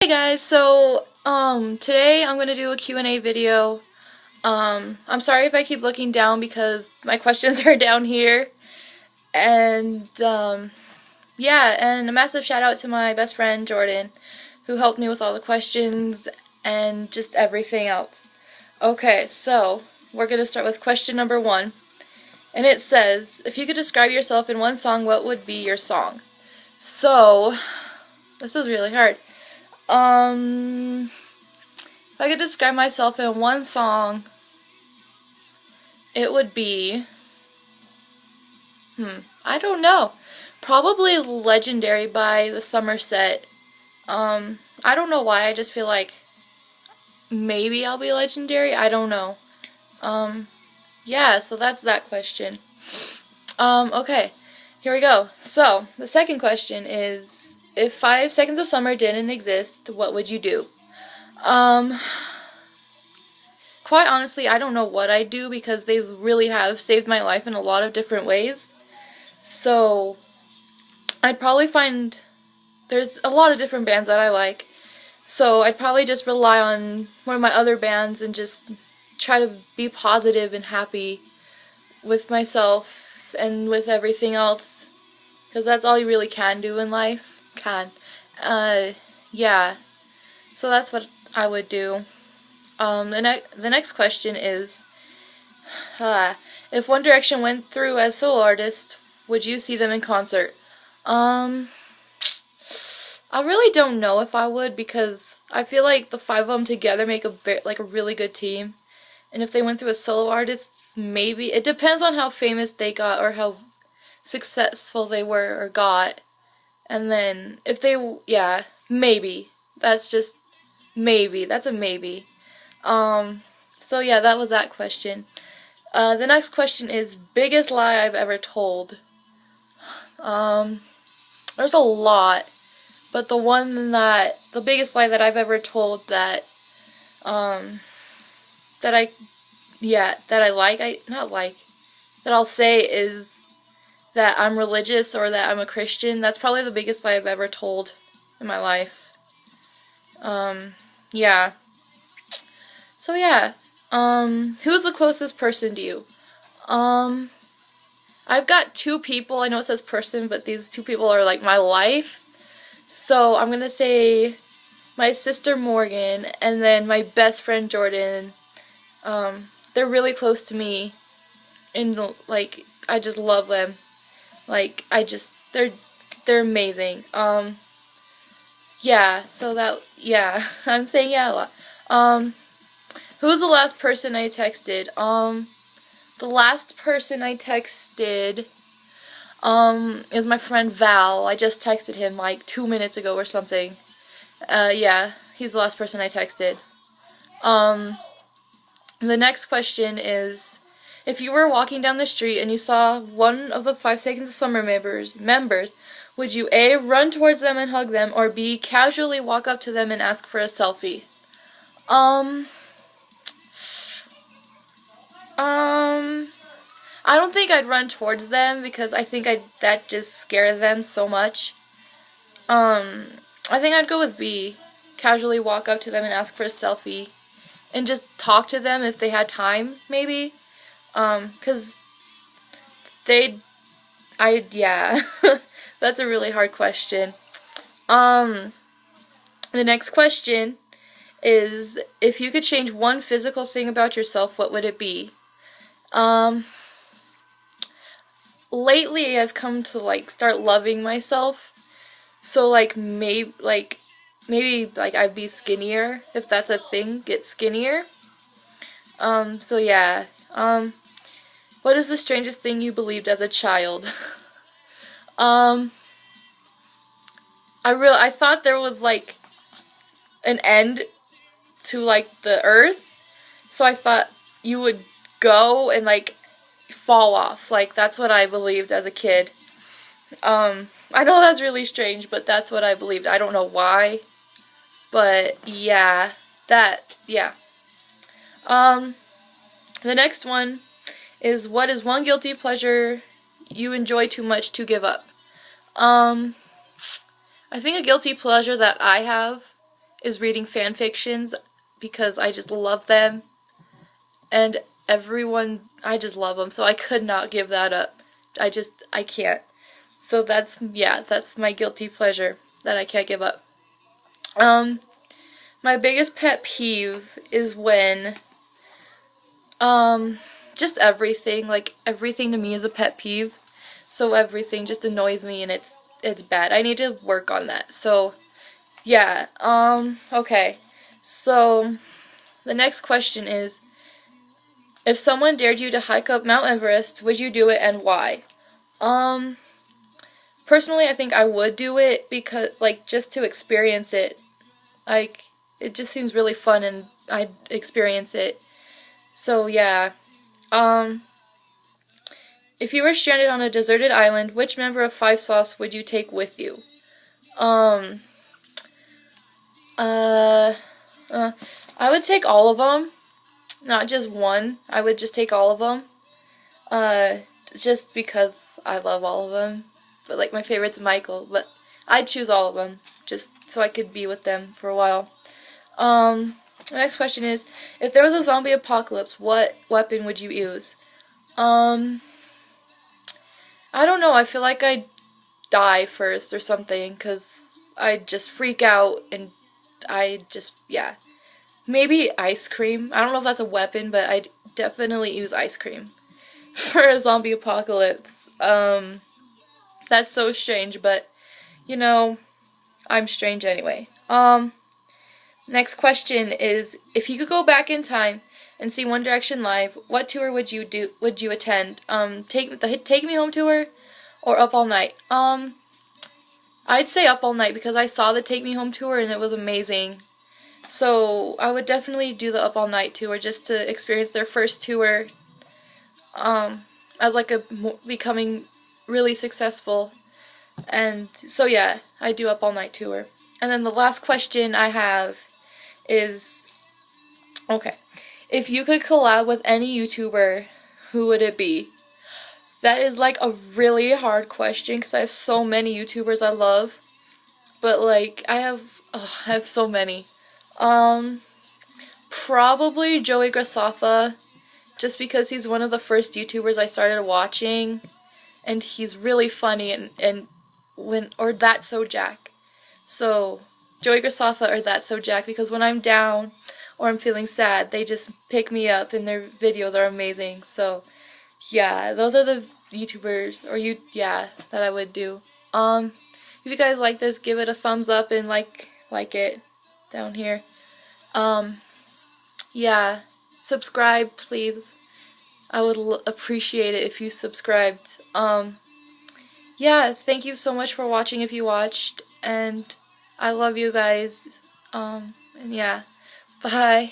Hey guys, so today I'm gonna do a Q&A video. I'm sorry if I keep looking down because my questions are down here. And yeah, and a massive shout out to my best friend Jordan, who helped me with all the questions and just everything else. Okay, so we're gonna start with question number 1. And it says, if you could describe yourself in one song, what would be your song? So, this is really hard. If I could describe myself in one song, it would be, I don't know. Probably Legendary by the Somerset. I don't know why, I just feel like maybe I'll be legendary, I don't know. Yeah, so that's that question. Okay, here we go. So, the second question is, if 5 Seconds of Summer didn't exist, what would you do? Quite honestly, I don't know what I'd do because they really have saved my life in a lot of different ways. So, I'd probably find, there's a lot of different bands that I like. So, I'd probably just rely on one of my other bands and just try to be positive and happy with myself and with everything else. Because that's all you really can do in life. Yeah. So that's what I would do. The next question is, if One Direction went through as solo artists, would you see them in concert? I really don't know if I would, because I feel like the 5 of them together make a really good team. And if they went through as solo artists, maybe. It depends on how famous they got or how successful they were or got. And then if they, yeah, maybe. That's just maybe. That's a maybe. So yeah, that was that question. The next question is, biggest lie I've ever told. There's a lot, but the biggest lie that I've ever told that that I'll say is that I'm religious or that I'm a Christian. That's probably the biggest lie I've ever told in my life. Yeah. So yeah, who's the closest person to you? I've got 2 people, I know it says person, but these 2 people are like my life. So I'm gonna say my sister Morgan and then my best friend Jordan. They're really close to me, and like, I just love them. Like, they're amazing. Yeah, so yeah, I'm saying yeah a lot. Who was the last person I texted? The last person I texted, is my friend Val. I just texted him like 2 minutes ago or something. Yeah, he's the last person I texted. The next question is, if you were walking down the street and you saw one of the 5 Seconds of Summer members, would you A, run towards them and hug them, or B, casually walk up to them and ask for a selfie? I don't think I'd run towards them because I think that just scare them so much. I think I'd go with B, casually walk up to them and ask for a selfie, and just talk to them if they had time, maybe. 'Cause yeah, that's a really hard question. The next question is, if you could change one physical thing about yourself, what would it be? Lately I've come to like start loving myself. So like maybe I'd be skinnier, if that's a thing, get skinnier. So yeah. What is the strangest thing you believed as a child? I thought there was like an end to like the earth. So I thought you would go and like fall off. Like, that's what I believed as a kid. I know that's really strange, but that's what I believed. I don't know why. But yeah, yeah. The next one is, what is one guilty pleasure you enjoy too much to give up? I think a guilty pleasure that I have is reading fan fictions because I just love them. And everyone, I just love them, so I could not give that up. I can't. So that's my guilty pleasure that I can't give up. My biggest pet peeve is when, just everything, like everything to me is a pet peeve. So everything just annoys me and it's bad. I need to work on that. So, yeah, okay. So, the next question is, if someone dared you to hike up Mount Everest, would you do it and why? Um, Personally, I think I would do it because, like, just to experience it. Like, it just seems really fun and I'd experience it. So, yeah. Um, if you were stranded on a deserted island, which member of Five Sauce would you take with you? Um, uh, I would take all of them, not just one. I would just take all of them. Just because I love all of them. But, like, my favorite's Michael, but I'd choose all of them, just so I could be with them for a while. The next question is, if there was a zombie apocalypse, what weapon would you use? I don't know, I feel like I'd die first or something, because I'd just freak out, and yeah. Maybe ice cream. I don't know if that's a weapon, but I'd definitely use ice cream for a zombie apocalypse. That's so strange, but, you know, I'm strange anyway. Next question is, if you could go back in time and see One Direction live, what tour would you attend? Take Me Home tour or Up All Night? I'd say Up All Night because I saw the Take Me Home tour and it was amazing. So, I would definitely do the Up All Night tour just to experience their first tour, as like becoming really successful. And so yeah, I do Up All Night tour. And then the last question I have is, okay, if you could collab with any YouTuber, who would it be? That is like a really hard question because I have so many YouTubers I love. But like I have so many. Probably Joey Graceffa, just because he's one of the first YouTubers I started watching, and he's really funny or That's So Jack. So, Joey Graceffa or That's So Jack, because when I'm down or I'm feeling sad, they just pick me up and their videos are amazing. So, yeah, those are the YouTubers that I would do. If you guys like this, give it a thumbs up and like it down here. Yeah, subscribe, please. I would appreciate it if you subscribed. Yeah, thank you so much for watching if you watched, and I love you guys. And yeah, bye.